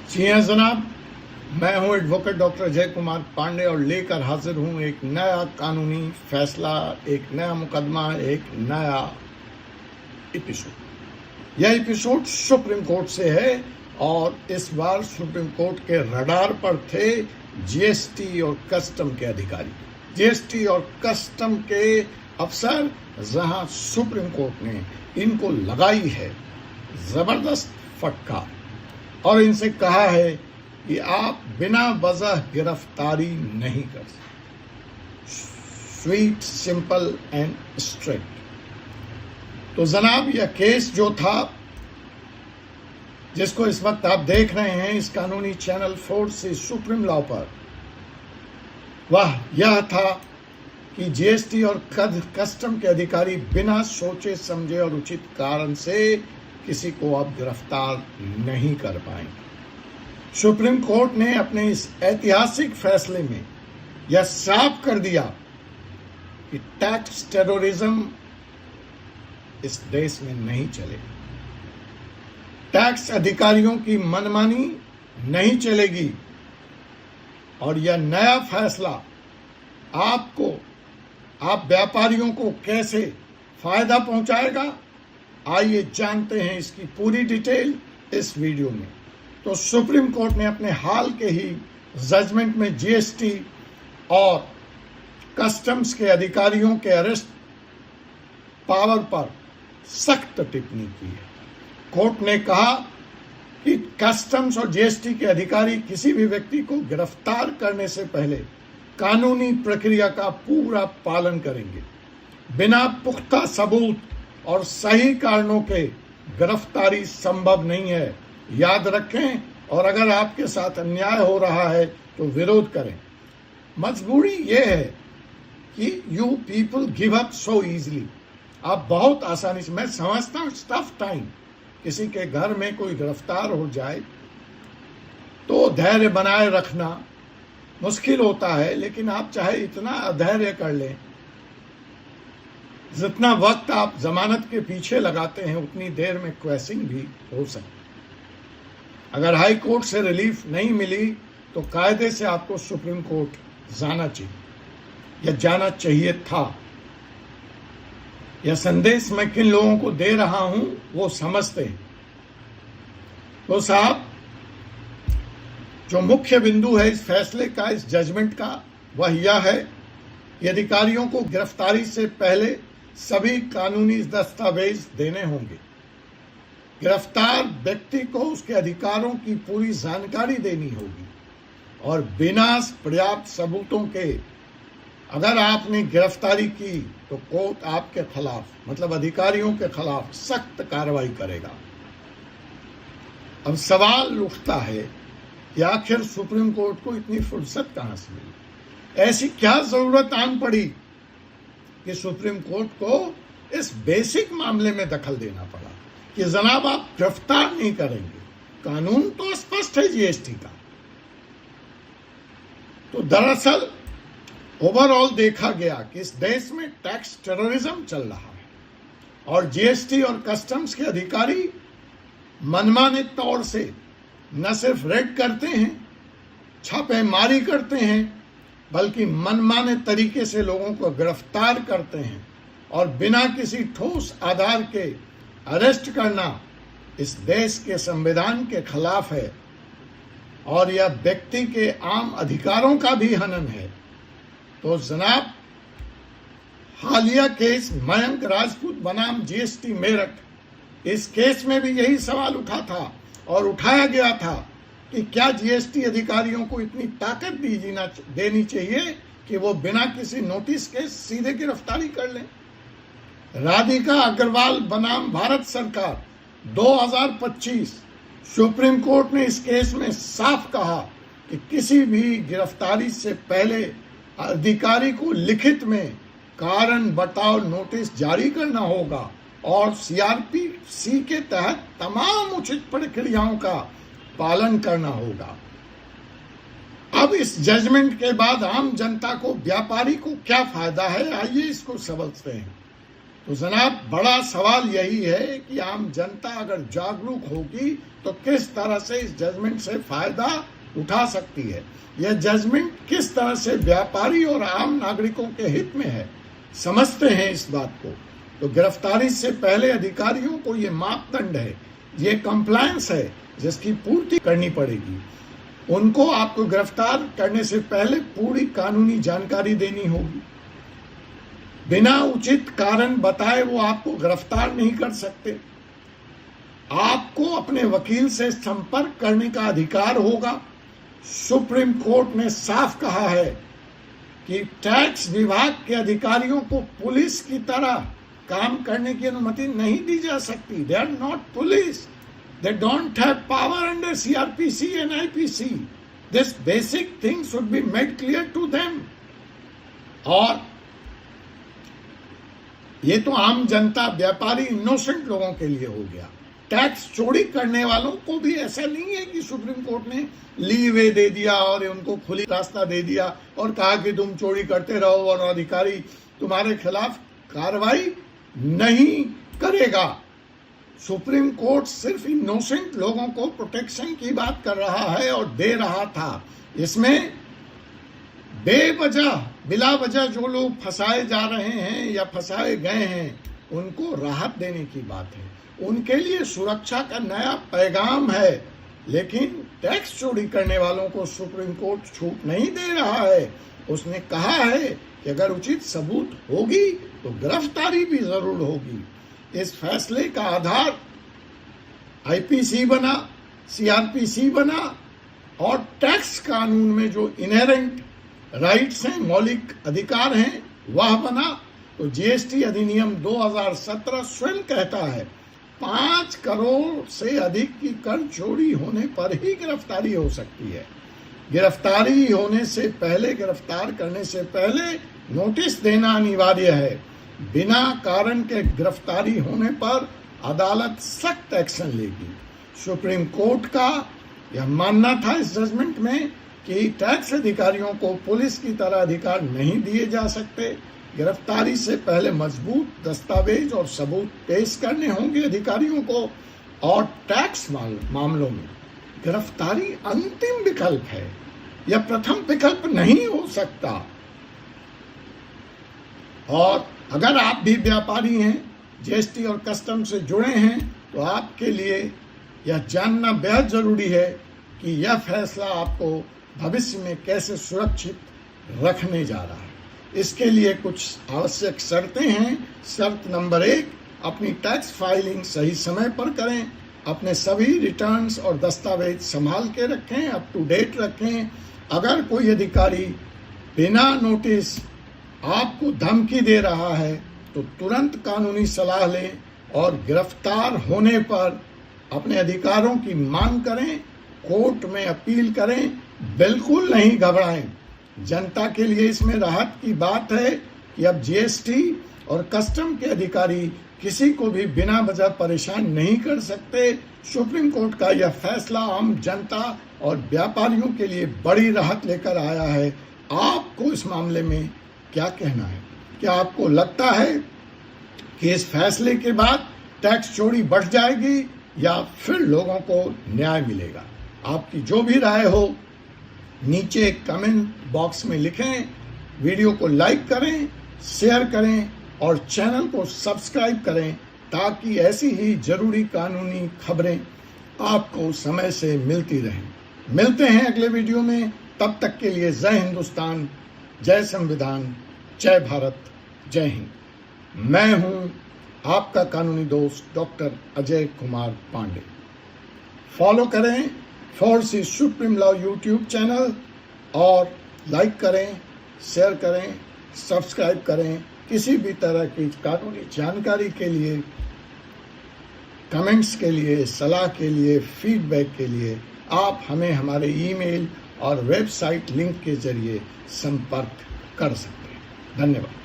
जी हाँ जनाब, मैं हूं एडवोकेट डॉक्टर अजय कुमार पांडे और लेकर हाजिर हूं एक नया कानूनी फैसला, एक नया मुकदमा, एक नया एपिसोड। यह एपिसोड सुप्रीम कोर्ट से है और इस बार सुप्रीम कोर्ट के रडार पर थे जीएसटी और कस्टम के अधिकारी, जीएसटी और कस्टम के अफसर, जहां सुप्रीम कोर्ट ने इनको लगाई है जबरदस्त फटकार और इनसे कहा है कि आप बिना वजह गिरफ्तारी नहीं कर सकते। Sweet, simple and strict. तो जनाब, यह केस जो था जिसको इस वक्त आप देख रहे हैं इस कानूनी चैनल 4 से सुप्रीम लॉ पर, वह यह था कि जीएसटी और कस्टम के अधिकारी बिना सोचे समझे और उचित कारण से किसी को अब गिरफ्तार नहीं कर पाएंगे। सुप्रीम कोर्ट ने अपने इस ऐतिहासिक फैसले में यह साफ कर दिया कि टैक्स टेररिज्म इस देश में नहीं चलेगा, टैक्स अधिकारियों की मनमानी नहीं चलेगी और यह नया फैसला आप व्यापारियों को कैसे फायदा पहुंचाएगा, आइए जानते हैं इसकी पूरी डिटेल इस वीडियो में। तो सुप्रीम कोर्ट ने अपने हाल के ही जजमेंट में जीएसटी और कस्टम्स के अधिकारियों के अरेस्ट पावर पर सख्त टिप्पणी की है। कोर्ट ने कहा कि कस्टम्स और जीएसटी के अधिकारी किसी भी व्यक्ति को गिरफ्तार करने से पहले कानूनी प्रक्रिया का पूरा पालन करेंगे। बिना पुख्ता सबूत और सही कारणों के गिरफ्तारी संभव नहीं है, याद रखें। और अगर आपके साथ अन्याय हो रहा है तो विरोध करें। मजबूरी यह है कि you people give up so easily. आप बहुत आसानी से, मैं समझता हूं टफ टाइम, किसी के घर में कोई गिरफ्तार हो जाए तो धैर्य बनाए रखना मुश्किल होता है, लेकिन आप चाहे इतना अधैर्य कर लें, जितना वक्त आप जमानत के पीछे लगाते हैं उतनी देर में क्वेसिंग भी हो सकती। अगर हाई कोर्ट से रिलीफ नहीं मिली तो कायदे से आपको सुप्रीम कोर्ट जाना चाहिए या जाना चाहिए था। यह संदेश मैं किन लोगों को दे रहा हूं वो समझते हैं। तो साहब, जो मुख्य बिंदु है इस फैसले का, इस जजमेंट का, वह यह है कि अधिकारियों को गिरफ्तारी से पहले सभी कानूनी दस्तावेज देने होंगे। गिरफ्तार व्यक्ति को उसके अधिकारों की पूरी जानकारी देनी होगी और बिना पर्याप्त सबूतों के अगर आपने गिरफ्तारी की तो कोर्ट आपके खिलाफ, मतलब अधिकारियों के खिलाफ सख्त कार्रवाई करेगा। अब सवाल उठता है कि आखिर सुप्रीम कोर्ट को इतनी फुर्सत कहां से मिली, ऐसी क्या जरूरत आन पड़ी कि सुप्रीम कोर्ट को इस बेसिक मामले में दखल देना पड़ा कि जनाब आप गिरफ्तार नहीं करेंगे। कानून तो स्पष्ट है जीएसटी का। तो दरअसल ओवरऑल देखा गया कि इस देश में टैक्स टेररिज्म चल रहा है और जीएसटी और कस्टम्स के अधिकारी मनमाने तौर से न सिर्फ रेड करते हैं, छापेमारी करते हैं, बल्कि मनमाने तरीके से लोगों को गिरफ्तार करते हैं और बिना किसी ठोस आधार के अरेस्ट करना इस देश के संविधान के खिलाफ है और यह व्यक्ति के आम अधिकारों का भी हनन है। तो जनाब, हालिया केस मयंक राजपूत बनाम जीएसटी मेरठ, इस केस में भी यही सवाल उठा था और उठाया गया था कि क्या जीएसटी अधिकारियों को इतनी ताकत देनी चाहिए कि वो बिना किसी नोटिस के सीधे गिरफ्तारी कर लें। राधिका अग्रवाल बनाम भारत सरकार 2025, सुप्रीम कोर्ट ने इस केस में साफ कहा कि किसी भी गिरफ्तारी से पहले अधिकारी को लिखित में कारण बताओ नोटिस जारी करना होगा और सीआरपीसी के तहत तमाम उचित प्रक्रियाओं का पालन करना होगा। अब इस जजमेंट के बाद आम जनता को, व्यापारी को क्या फायदा है, आइए इसको समझते हैं। तो जनाब बड़ा सवाल यही है कि आम जनता अगर जागरूक होगी तो किस तरह से इस जजमेंट से फायदा उठा सकती है। यह जजमेंट किस तरह से व्यापारी और आम नागरिकों के हित में है, समझते हैं इस बात को। तो गिरफ्तारी से पहले अधिकारियों को ये मापदंड है, ये कंप्लायंस है जिसकी पूर्ति करनी पड़ेगी। उनको आपको गिरफ्तार करने से पहले पूरी कानूनी जानकारी देनी होगी। बिना उचित कारण बताए वो आपको गिरफ्तार नहीं कर सकते। आपको अपने वकील से संपर्क करने का अधिकार होगा। सुप्रीम कोर्ट ने साफ कहा है कि टैक्स विभाग के अधिकारियों को पुलिस की तरह काम करने की अनुमति नहीं दी जा सकती। They are not police, they don't have power under CRPC and IPC. This basic thing should be made clear to them. और ये तो आम जनता, व्यापारी, इनोसेंट लोगों के लिए हो गया। टैक्स चोरी करने वालों को भी ऐसा नहीं है कि सुप्रीम कोर्ट ने लीवे दे दिया और उनको खुली रास्ता दे दिया और कहा कि तुम चोरी करते रहो और अधिकारी तुम्हारे खिलाफ कार्रवाई नहीं करेगा। सुप्रीम कोर्ट सिर्फ इनोसेंट लोगों को प्रोटेक्शन की बात कर रहा है और दे रहा था। इसमें बेवजह, बिला वजह जो लोग फंसाए जा रहे हैं या फंसाए गए हैं, उनको राहत देने की बात है। उनके लिए सुरक्षा का नया पैगाम है। लेकिन टैक्स चोरी करने वालों को सुप्रीम कोर्ट छूट नहीं दे रहा है। उसने कहा है कि अगर उचित सबूत होगी तो गिरफ्तारी भी जरूर होगी। इस फैसले का आधार IPC बना, CRPC बना और टैक्स कानून में जो इनहेरेंट राइट्स हैं, मौलिक अधिकार हैं, वह बना। तो GST अधिनियम 2017 स्वयं कहता है 5 करोड़ से अधिक की कर चोरी होने पर ही गिरफ्तारी हो सकती है। गिरफ्तारी होने से पहले, गिरफ्तार करने से पहले नोटिस देना अनिवार्य है। बिना कारण के गिरफ्तारी होने पर अदालत सख्त एक्शन लेगी। सुप्रीम कोर्ट का यह मानना था इस जजमेंट में कि टैक्स अधिकारियों को पुलिस की तरह अधिकार नहीं दिए जा सकते। गिरफ्तारी से पहले मजबूत दस्तावेज और सबूत पेश करने होंगे अधिकारियों को। और टैक्स मामलों में गिरफ्तारी अंतिम विकल्प है, यह प्रथम विकल्प नहीं हो सकता। और अगर आप भी व्यापारी हैं, GST और कस्टम से जुड़े हैं, तो आपके लिए यह जानना बेहद जरूरी है कि यह फैसला आपको भविष्य में कैसे सुरक्षित रखने जा रहा है। इसके लिए कुछ आवश्यक शर्तें हैं। शर्त नंबर 1, अपनी टैक्स फाइलिंग सही समय पर करें। अपने सभी रिटर्न्स और दस्तावेज संभाल के रखें, अप टू डेट रखें। अगर कोई अधिकारी बिना नोटिस आपको धमकी दे रहा है तो तुरंत कानूनी सलाह लें और गिरफ्तार होने पर अपने अधिकारों की मांग करें, कोर्ट में अपील करें। बिल्कुल नहीं घबराएं। जनता के लिए इसमें राहत की बात है कि अब GST और कस्टम के अधिकारी किसी को भी बिना वजह परेशान नहीं कर सकते। सुप्रीम कोर्ट का यह फैसला आम जनता और व्यापारियों के लिए बड़ी राहत लेकर आया है। आपको इस मामले में क्या कहना है? क्या आपको लगता है कि इस फैसले के बाद टैक्स चोरी बढ़ जाएगी या फिर लोगों को न्याय मिलेगा? आपकी जो भी राय हो नीचे कमेंट बॉक्स में लिखें। वीडियो को लाइक करें, शेयर करें और चैनल को सब्सक्राइब करें ताकि ऐसी ही जरूरी कानूनी खबरें आपको समय से मिलती रहें। मिलते हैं अगले वीडियो में। तब तक के लिए जय हिंदुस्तान, जय संविधान, जय भारत, जय हिंद। मैं हूं आपका कानूनी दोस्त डॉक्टर अजय कुमार पांडे। फॉलो करें force supreme law YouTube channel और लाइक करें, शेयर करें, सब्सक्राइब करें। किसी भी तरह की कानूनी जानकारी के लिए, कमेंट्स के लिए, सलाह के लिए, फीडबैक के लिए आप हमें हमारे ईमेल और वेबसाइट लिंक के जरिए संपर्क कर सकते हैं। धन्यवाद।